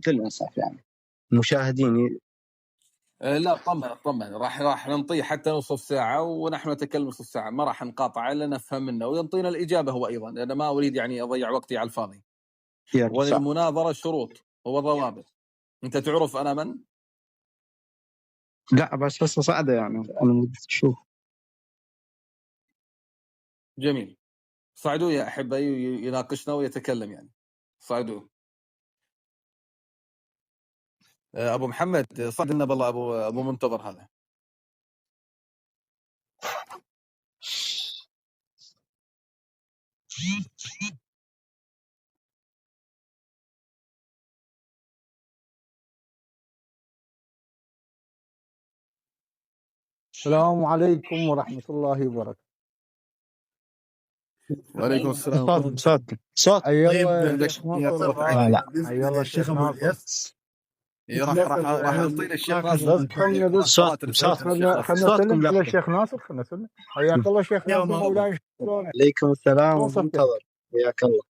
الإنصاف يعني المشاهدين. لا طمن راح ننطيه حتى نصف ساعة ونحن نتكلم نصف ساعة، ما راح نقاطع إلا نفهم منه وينطينا الإجابة هو أيضا، لأن ما أريد يعني أضيع وقتي على الفاضي. وللمناظرة شروط وضوابط. أنت تعرف أنا من؟ لا بس صعدة يعني أنا ودي أشوف. جميل، صعدوا يا أحبائي يناقشنا ويتكلم يعني، صعدوا. أبو محمد صعد لنا بالله أبو منتظر هذا. السلام عليكم ورحمة الله وبركاته. وعليكم السلام. صوت أيوة عندك أيوة الشيخ ناصر. راح نعطينا الشيخ ناصر. خلنا نسلم على الشيخ ناصر. خلنا نسلم. حياك الله شيخ ناصر مولاي. عليكم السلام منتظر. حياك الله.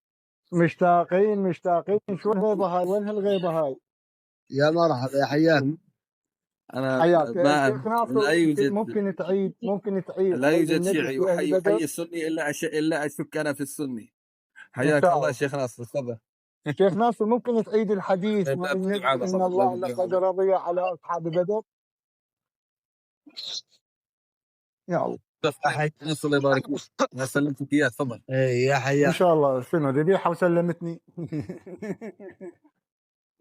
مشتاقين شو الغيبة هاي؟ وين هالغيبة هاي؟ يا مرحبا يا حياك. أنا حياك الشيخ ناصر. لا يوجد ممكن تعيد لا يوجد شيعي يحيي السني إلا أشك أنا في السني. حياك الله شيخ ناصر، تفضل. شيخ ناصر ممكن تعيد الحديث إن الله لقد رضي على أصحاب بدر. يا الله نص الله يبارك فيك. أنا سلمتك إياه، تفضل. يا حياك إن شاء الله. شنو ذبيحة وسلمتني.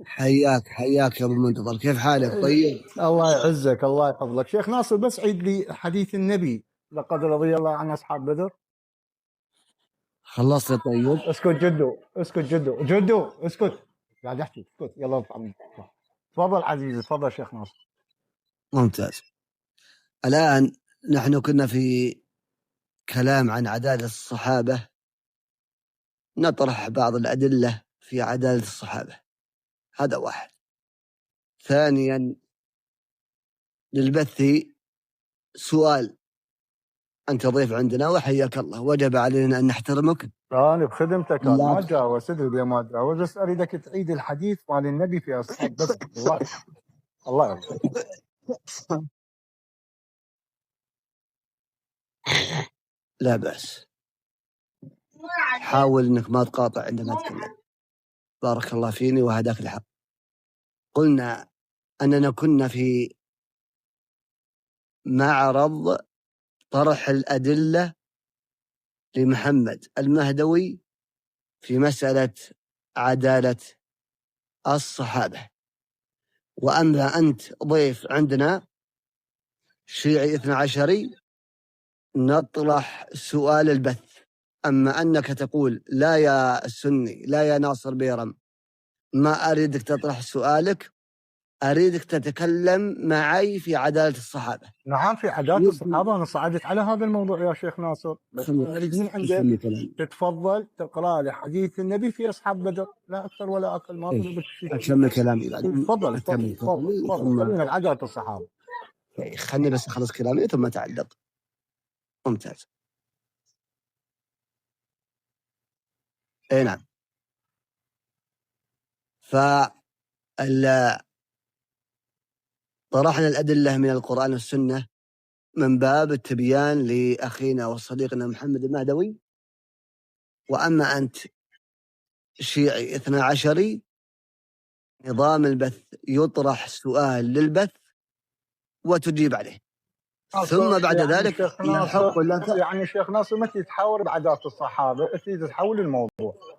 حياك يا ابو منتظر، كيف حالك؟ طيب الله يعزك الله يحفظك. شيخ ناصر بس عيد لي حديث النبي لقد رضي الله عن أصحاب بدر. خلصت؟ طيب اسكت جدو اسكت، قاعد احكي اسكت. يلا ارفع منك. تفضل عزيزي، تفضل شيخ ناصر. ممتاز. الآن نحن كنا في كلام عن عدالة الصحابة، نطرح بعض الأدلة في عدالة الصحابة، هذا واحد. ثانيا للبث سؤال، أنت ضيف عندنا وحياك الله، وجب علينا أن نحترمك. أنا بخدمتك، ما تجاوز ادري ما تجاوز، بس أريدك تعيد الحديث مال النبي في أصحاب بس. الله يرضى. لا بأس، حاول أنك ما تقاطع عندما أتكلم. بارك الله فيني وهداك الحق. قلنا أننا كنا في معرض طرح الأدلة لمحمد المهدوي في مسألة عدالة الصحابة، وأما أنت ضيف عندنا شيعي 12 نطرح سؤال البث. أما أنك تقول لا يا السني، لا يا ناصر بيرم، ما أريدك تطرح سؤالك، أريدك تتكلم معي في عدالة الصحابة. نعم في عدالة الصحابة، أنا صعدت على هذا الموضوع يا شيخ ناصر، بس أريد من عندك تتفضل تقرأ لي حديث النبي في أصحاب بدر، لا أكثر ولا أقل. ما أطلب شيء. أكمل كلامي بعد. تفضل خلينا عدالة الصحابة. خلني بس أخلص كلامي ثم تعلق. ممتاز. اي نعم. طرحنا الأدلة من القرآن والسنة من باب التبيان لأخينا وصديقنا محمد المهدوي. وأما أنت شيعي 12، نظام البث يطرح سؤال للبث وتجيب عليه، ثم بعد يعني ذلك يحق لك. يعني شيخ ناصر ما تتحاور بعدالة الصحابة، تحول الموضوع.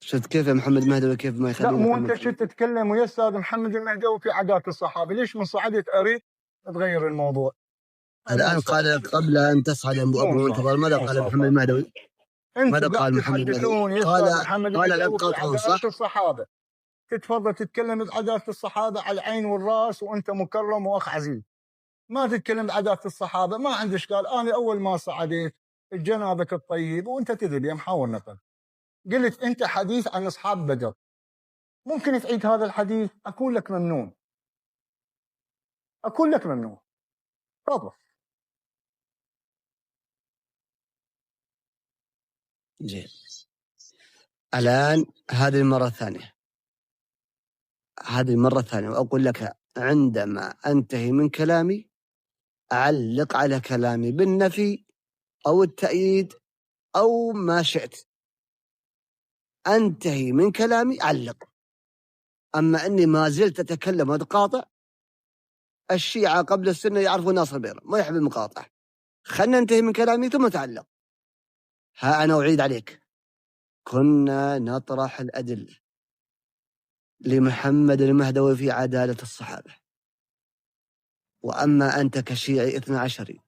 شفت كيف يا محمد المهدوي كيف ما يخلينا؟ لا مو انت شو تتكلم ويا استاذ محمد المهدوي في عدالة الصحابة، ليش من صعدت اريد تغير الموضوع؟ الآن قال قبل أن تصعد أبو منتظر ماذا قال محمد المهدوي؟ ماذا قال محمد المهدوي؟ قال لا تقاطعون صح؟ الصحابة تتفضل تتكلم بعدالة الصحابة على العين والراس، وانت مكرم واخ عزيز. ما تتكلم بعدالة الصحابة، ما عندي اشكال. انا اول ما صعدت جنابك الطيب وانت تدري يا محاور نقل، قلت انت حديث عن اصحاب بدر، ممكن تعيد هذا الحديث؟ اكون لك ممنون. تفضل. زين. الآن هذه المرة الثانية وأقول لك عندما أنتهي من كلامي أعلق على كلامي بالنفي أو التأييد أو ما شئت. أنتهي من كلامي علق. أما أني ما زلت أتكلم وأتقاطع، الشيعة قبل السنة يعرفون ناصر البيضاء ما يحب المقاطعة. خلنا ننتهي من كلامي ثم تعلق. ها أنا أعيد عليك، كنا نطرح الأدلة لمحمد المهدوي في عدالة الصحابة، وأما أنت كشيعي 12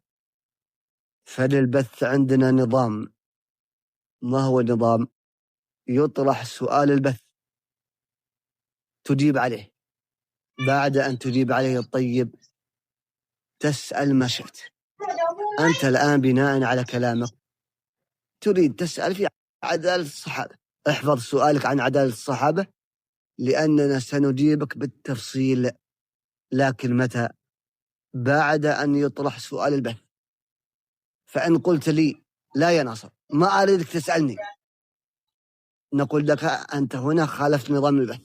فللبث عندنا نظام. ما هو النظام؟ يطرح سؤال البث تجيب عليه، بعد أن تجيب عليه الطيب تسأل ما شئت. أنت الآن بناء على كلامك تريد تسأل في عدالة الصحابة، احفظ سؤالك عن عدالة الصحابة لأننا سنجيبك بالتفصيل، لكن متى؟ بعد أن يطرح سؤال البث. فإن قلت لي لا يا ناصر ما أريدك تسألني، نقول لك أنت هنا خالفت نظام البث،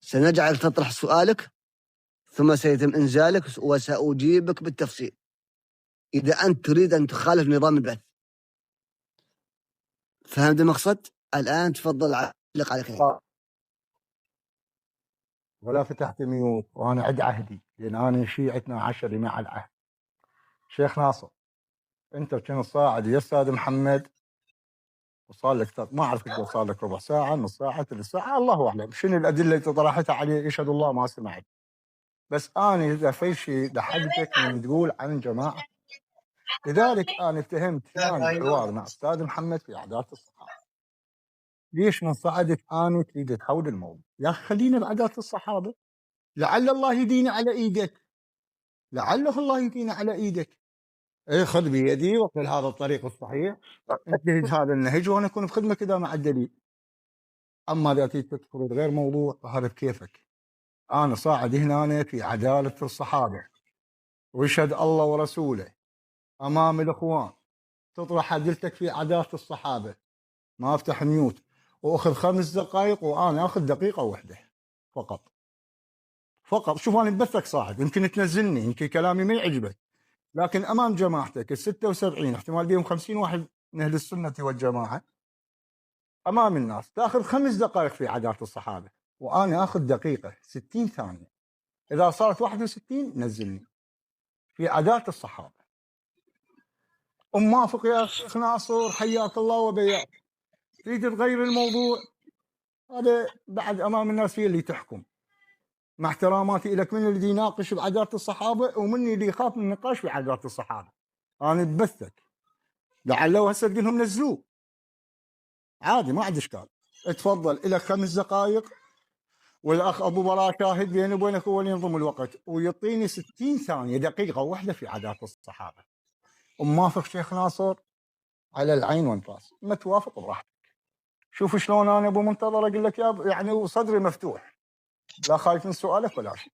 سنجعل تطرح سؤالك ثم سيتم إنزالك وسأجيبك بالتفصيل إذا أنت تريد أن تخالف نظام البث. فهمت المقصد؟ الآن تفضل علق على كلامك. ولا فتحت ميوت وأنا عد عهدي، لأن أنا شيعتنا 10 مع العهد. شيخ ناصر أنت كنت صاعد يا أستاذ محمد وصار لك ما أعرف كيف صار لك ربع ساعة نص ساعة ثلث ساعة الله أعلم شنو الأدلة اللي طرحتها عليه. يشهد الله ما سمعت، بس أنا إذا في شيء لحقتك من تقول عن جماعة، لذلك أنا اتهمت ثاني حوار مع أستاذ محمد في عدالة الصحابة. ليش من صعدك أنا تريد تحول الموضوع؟ يا أخي خلينا بعدالة الصحابة، لعل الله يدينا على إيدك، لعله الله يدينا على إيدك. إيه خذ بيدي وقل هذا الطريق الصحيح، انتهج هذا النهج وأنا أكون بخدمة كذا مع الدليل. أما إذا تدخل غير موضوع فهذا بكيفك. أنا صاعد هنا في عدالة الصحابة ويشهد الله ورسوله أمام الأخوان، تطرح أدلتك في عدالة الصحابة، ما أفتح ميوت وأخذ 5 دقائق وأنا أخذ دقيقة واحدة فقط. شوف أنا بثك صاعد، يمكن تنزلني، يمكن كلامي ما يعجبك، لكن أمام جماعتك 76 احتمال بيهم 50 واحد من أهل السنة والجماعة، أمام الناس تأخذ 5 دقائق في عدالة الصحابة وأنا أخذ دقيقة 60 ثانية. إذا صارت 61 نزلني في عدالة الصحابة. موافق يا شيخ ناصر حياك الله وبياك. تريد تغير الموضوع، هذا بعد أمام الناس هي اللي تحكم. مع احتراماتي لك، من اللي يناقش بعدالة الصحابة ومني اللي يخاف من النقاش في عدالة الصحابة. أنا ببثك لعله هسه تقولهم نزلوه عادي ما عندي إشكال. اتفضل إلك 5 دقائق، والأخ أبو براء شاهد بيني وبينك هو اللي ينظم الوقت ويعطيني 60 ثانية دقيقة واحدة في عدالة الصحابة. موافق شيخ ناصر على العين والراس، ما توافق براحتك. شوف شلون أنا أبو منتظر أقول لك يعني صدري مفتوح، لا خايف من سؤالك ولا شيء.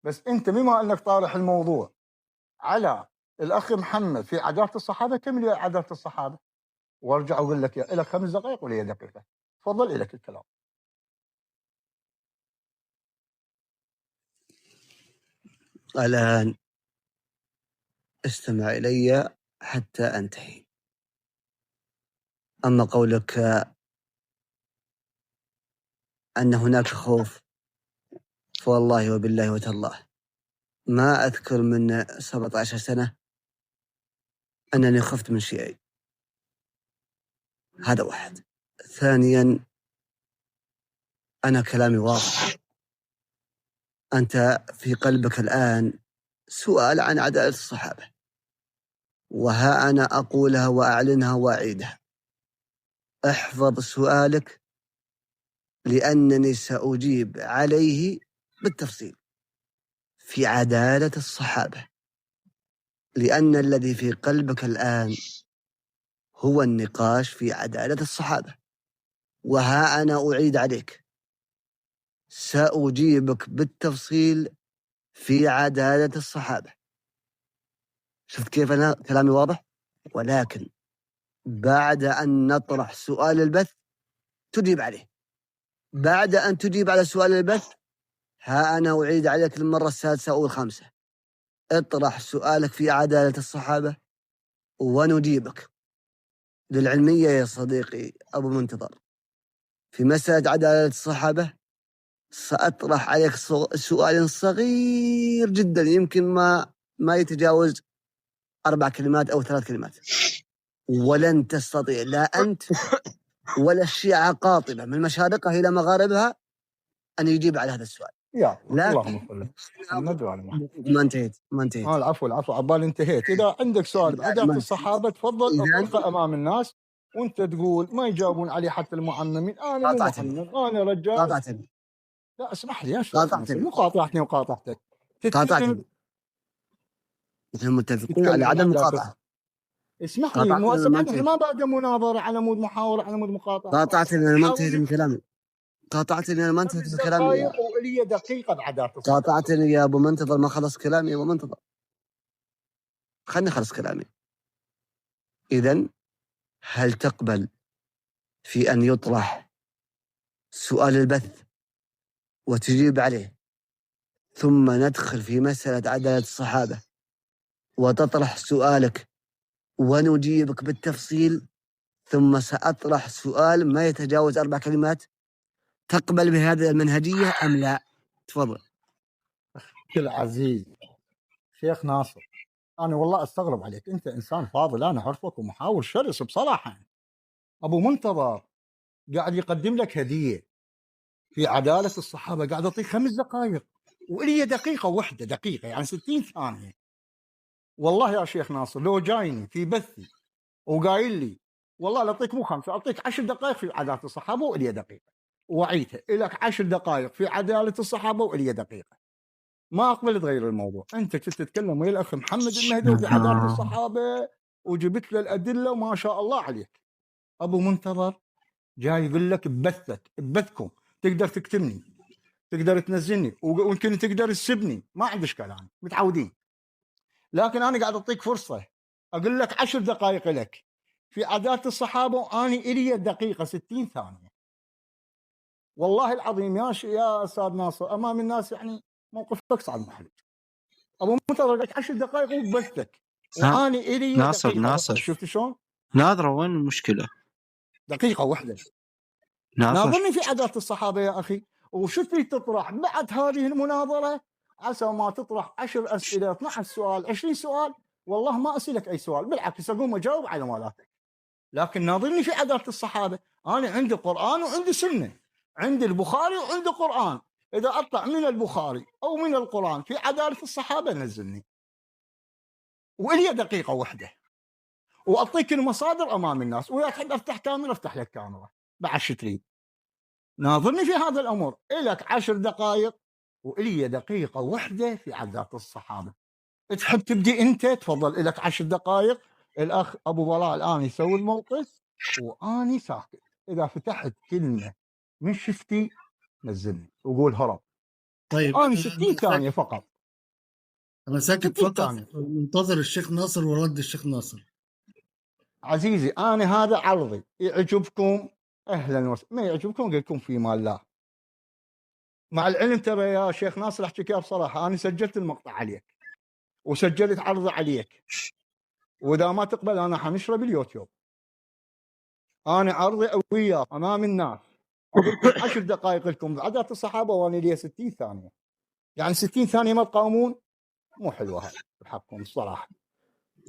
بس أنت بما أنك طارح الموضوع على الأخ محمد في عدالة الصحابة، كمل يا عدالة الصحابة وارجع أقول لك إلك 5 دقائق ولا دقيقة. تفضل إلك الكلام. الآن استمع إلي حتى أنتهي. أما قولك أن هناك خوف، فوالله وبالله وتالله ما أذكر من 17 سنة أنني خفت من شيء. هذا واحد. ثانيا أنا كلامي واضح. أنت في قلبك الآن سؤال عن عدالة الصحابة، وها أنا أقولها وأعلنها وأعيدها. احفظ سؤالك لأنني سأجيب عليه بالتفصيل في عدالة الصحابة، لأن الذي في قلبك الآن هو النقاش في عدالة الصحابة. وها أنا أعيد عليك، سأجيبك بالتفصيل في عدالة الصحابة. شفت كيف أنا كلامي واضح؟ ولكن بعد أن نطرح سؤال البث تجيب عليه. بعد أن تجيب على سؤال البث، ها أنا أعيد عليك المرة السادسة أو الخامسة، اطرح سؤالك في عدالة الصحابة ونجيبك. للعلمية يا صديقي أبو منتظر، في مسألة عدالة الصحابة سأطرح عليك سؤال صغير جدا، يمكن ما يتجاوز 4 كلمات أو 3 كلمات، ولن تستطيع لا أنت ولا الشيعة قاطبة من مشارقها إلى مغاربها أن يجيب على هذا السؤال. يا لا اللهم صل على محمد وعلى محمد. ما انتهيت. العفو عبال انتهيت. إذا عندك سؤال بعدالة الصحابة تفضل اطرحه أمام الناس، وأنت تقول ما يجاوبون عليه حتى المعممين. أنا مو محمد، أنا رجال. قاطعتني. لا اسمح لي يا شيخ، مو قاطعتني وقاطعتك. قاطعتني. نحن متفقين على عدم المقاطعة. اسمح لي، احنا ما بعد مناظرة على مود محاورة على مود مقاطعة. قاطعتني أنا ما انتهيت من كلامي. قاطعتني أنا ما انتهيت من كلامي. ولي دقيقة بعدات. قاطعتني يا أبو منتظر، ما خلص كلامي يا أبو منتظر. خلني أخلص كلامي. إذن هل تقبل في أن يطرح سؤال البث وتجيب عليه، ثم ندخل في مسألة عدالة الصحابة وتطرح سؤالك ونجيبك بالتفصيل، ثم سأطرح سؤال ما يتجاوز 4 كلمات؟ تقبل بهذه المنهجية أم لا؟ تفضل. كل عزيز شيخ ناصر، أنا والله أستغرب عليك، أنت إنسان فاضل، أنا أعرفك ومحاور شرس بصراحة. أبو منتظر قاعد يقدم لك هدية في عدالة الصحابة، قاعد أعطيك 5 دقائق وإلي دقيقة واحدة، دقيقة يعني 60 ثانية. والله يا شيخ ناصر لو جايني في بثي وقايل لي والله لا أعطيك مو 5، أعطيك 10 دقائق في عدالة الصحابة وإلي دقيقة، وعيتها لك 10 دقائق في عدالة الصحابة وإلي دقيقة، ما أقبل تغير الموضوع. أنت كنت تتكلم ويا الأخ محمد المهدي في عدالة الصحابة وجبت له الأدلة وما شاء الله عليك. أبو منتظر جاي يقول لك ببثكم تقدر تكتمني، تقدر تنزلني، ويمكن تقدر تسبني، ما عندي إشكال، أنا متعودين. لكن أنا قاعد أعطيك فرصة أقول لك 10 دقائق لك في عدالة الصحابة، وأنا إلي دقيقة 60 ثانية. والله العظيم يا أستاذ ناصر أمام الناس يعني موقفك صعب محرج. أبو منتظر قلت 10 دقائق وبثك، وأنا إلي ناصر شفت شلون؟ ناظرة وين المشكلة؟ دقيقة واحدة ناظرني في عدالة الصحابة يا أخي، وشو تريد تطرح بعد هذه المناظرة؟ عسى ما تطرح 10 أسئلة، 12 سؤال، 20 سؤال، والله ما أسألك أي سؤال، بالعكس أقوم أجاوب على مالاتك. لكن ناظرني في عدالة الصحابة، أنا عندي قرآن وعندي سنة، عندي البخاري وعندي قرآن، إذا أطلع من البخاري أو من القرآن في عدالة الصحابة نزلني، وإلي دقيقة واحدة، وأعطيك المصادر أمام الناس، وإذا تحب أفتح كاميرا أفتح لك كاميرا بعد شو تريد. ناظرني في هذا الأمر، إلك 10 دقائق وإلي دقيقة واحدة في عدالة الصحابة. تحب تبدي أنت تفضل، إلك 10 دقائق. الأخ أبو براء الآن يسوي الموقف وأني ساكت، إذا فتحت كلمة من شفتي نزلني وقول هرب. طيب أنا 60 ثانية فقط، أنا ساكت فقط منتظر الشيخ ناصر ورد الشيخ ناصر. عزيزي أنا هذا عرضي، يعجبكم أهلا وسهلا، ما يعجبكم قل لكم في مال الله. مع العلم ترى يا شيخ ناصر أحكيك بصراحة، أنا سجلت المقطع عليك وسجلت عرض عليك، وإذا ما تقبل أنا حنشره باليوتيوب. أنا عرضي وياك أمام الناس، 10 دقائق لكم بعدالة الصحابة وأنا لي 60 ثانية، يعني 60 ثانية ما تقاومون، مو حلوة هاي بحقكم الصراحة.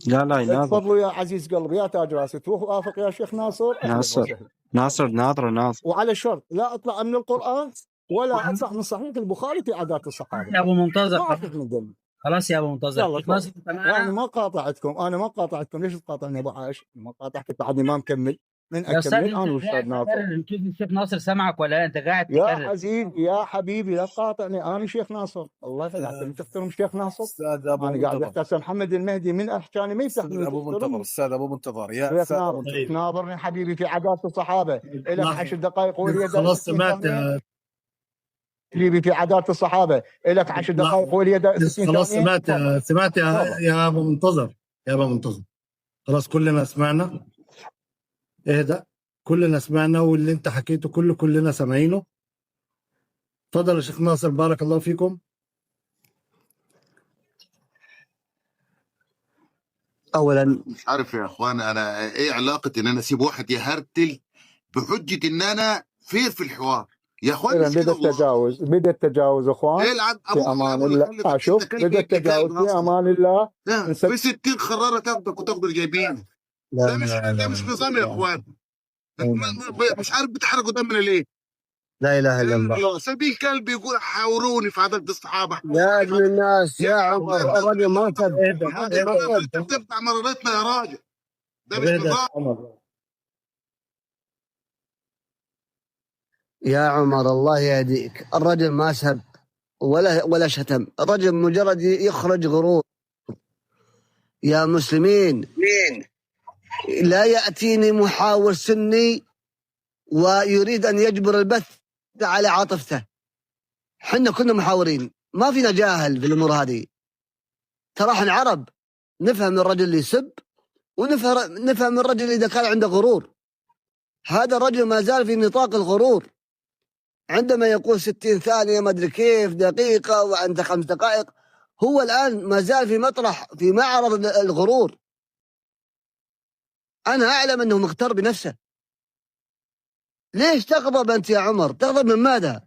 لا تفضلوا يا عزيز قلبي يا تاج راسي، توافق يا شيخ ناصر؟ ناصر ناظرة وعلى شرط لا أطلع من القرآن ولا أطلع من صحيح البخاري في عدالة الصحابة. يا أبو منتظر خلاص يا أبو منتظر، أنا ما قاطعتكم، ليش تقاطعني أبو عايش؟ ما قاطعتك بعدني ما مكمل. من أكمل أنا وأستاذ ناصر. الشيخ ناصر سمعك ولا أنت قاعد يا تكرر؟ عزيز يا حبيبي لا تقاطعني، أنا شيخ ناصر الله يفتح عليك، تحترم شيخ ناصر. أستاذ أبو أنا قاعد أحتسب محمد المهدي من أحكاني ما يفتح أستاذ أبو منتظر، أستاذ أبو منتظر يا ناظرني حبيبي في عدالة الصحابة، إلك 10 دقائق ولي خلاص سمعت حبيبي في عدالة الصحابة، إلك 10 دقائق ولي خلاص سمعت يا أبو منتظر، خلاص كلنا سمعنا. اهدأ، كلنا سمعنا، واللي انت حكيته كلنا سامعينه. تفضل يا شيخ ناصر، بارك الله فيكم. اولا مش عارف يا اخوان، انا ايه علاقه ان انا اسيب واحد يهرتل بحجه ان انا فير في الحوار؟ يا اخوان مش بدا كده والله. التجاوز، بدا التجاوز اخوان. ايه العب في ابوك امان ابو الله. يخليك انت شوف كلب بدا ابن التجاوز كلب في اصلا. امان الله. في 60 خراره تاخدك وتاخد الجايبين. لا ده مش نظام يا اخوان. مش عارف بتحرقوا دمنا ليه؟ لا اله الا الله. الله سبيل كلب يقول حاوروني في عدد الصحابه. يا ابن الناس يا عمر، الرجل ما سب. انت بتفتح مرارتنا يا راجل. ده مش نظام. يا عمر الله يهديك، الرجل ما سب ولا شتم، الرجل مجرد يخرج غرور. يا مسلمين، لا يأتيني محاور سني ويريد أن يجبر البث على عاطفته. حنا كنا محاورين، ما فينا جاهل في الأمور هذه. ترى احنا عرب، نفهم الرجل اللي يسب ونفهم الرجل إذا كان عنده غرور. هذا الرجل ما زال في نطاق الغرور، عندما يقول 60 ثانية ما أدري كيف دقيقة وعنده 5 دقائق، هو الآن ما زال في مطرح في معرض الغرور. أنا أعلم أنه مغتر بنفسه. ليش تغضب أنت يا عمر؟ تغضب من ماذا؟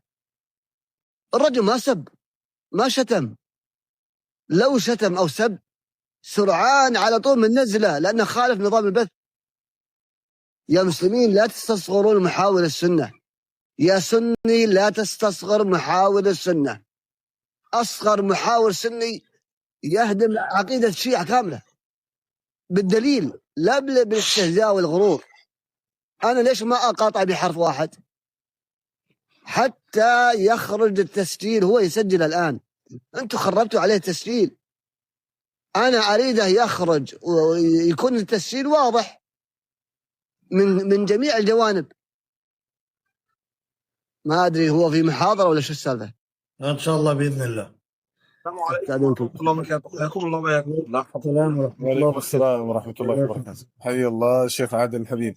الرجل ما سب ما شتم. لو شتم أو سب سرعان على طول من نزله، لأنه خالف نظام البث. يا مسلمين لا تستصغرون محاور السنة. يا سني لا تستصغر محاور السنة. أصغر محاور سني يهدم عقيدة الشيعة كاملة بالدليل، لا بالاستهزاء والغرور. أنا ليش ما أقاطع بحرف واحد حتى يخرج التسجيل؟ هو يسجل الآن، أنتم خربتوا عليه التسجيل. أنا أريده يخرج ويكون التسجيل واضح من جميع الجوانب. ما أدري هو في محاضرة ولا شو السالفة. ان شاء الله باذن الله. حياكم الله وياكم. السلام ورحمه الله. وعليكم السلام ورحمة الله وبركاته. حي الله الشيخ عادل الحبيب.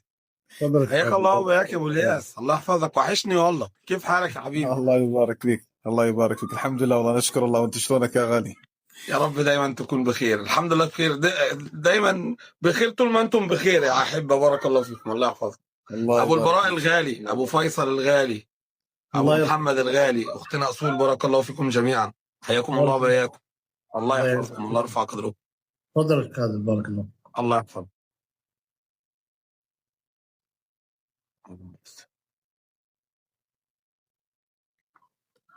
تفضل. حياك الله وياك يا ابو الياس، الله يحفظك، وحشني والله. كيف حالك يا حبيبي؟ الله يبارك فيك، الله يبارك فيك. الحمد لله والله، نشكر الله. وانت شلونك يا غالي؟ يا رب دايما تكون بخير. الحمد لله بخير، دايما بخير طول ما انتم بخير يا احبه. بارك الله فيكم، الله يحفظك. ابو البراء الغالي، ابو فيصل الغالي، ابو محمد الغالي، اختنا اصول، بارك الله فيكم جميعا. حياكم الله وبياكم. الله يحفظكم، الله يرفع قدركم. تفضل يا كاظم، بارك الله. الله يحفظك.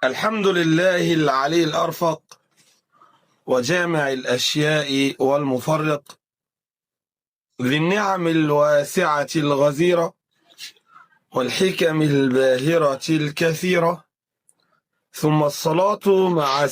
الحمد لله العلي الأرفق، وجامع الأشياء والمفرق، ذي النعم الواسعة الغزيرة، والحكم الباهرة الكثيرة، ثم الصلاة مع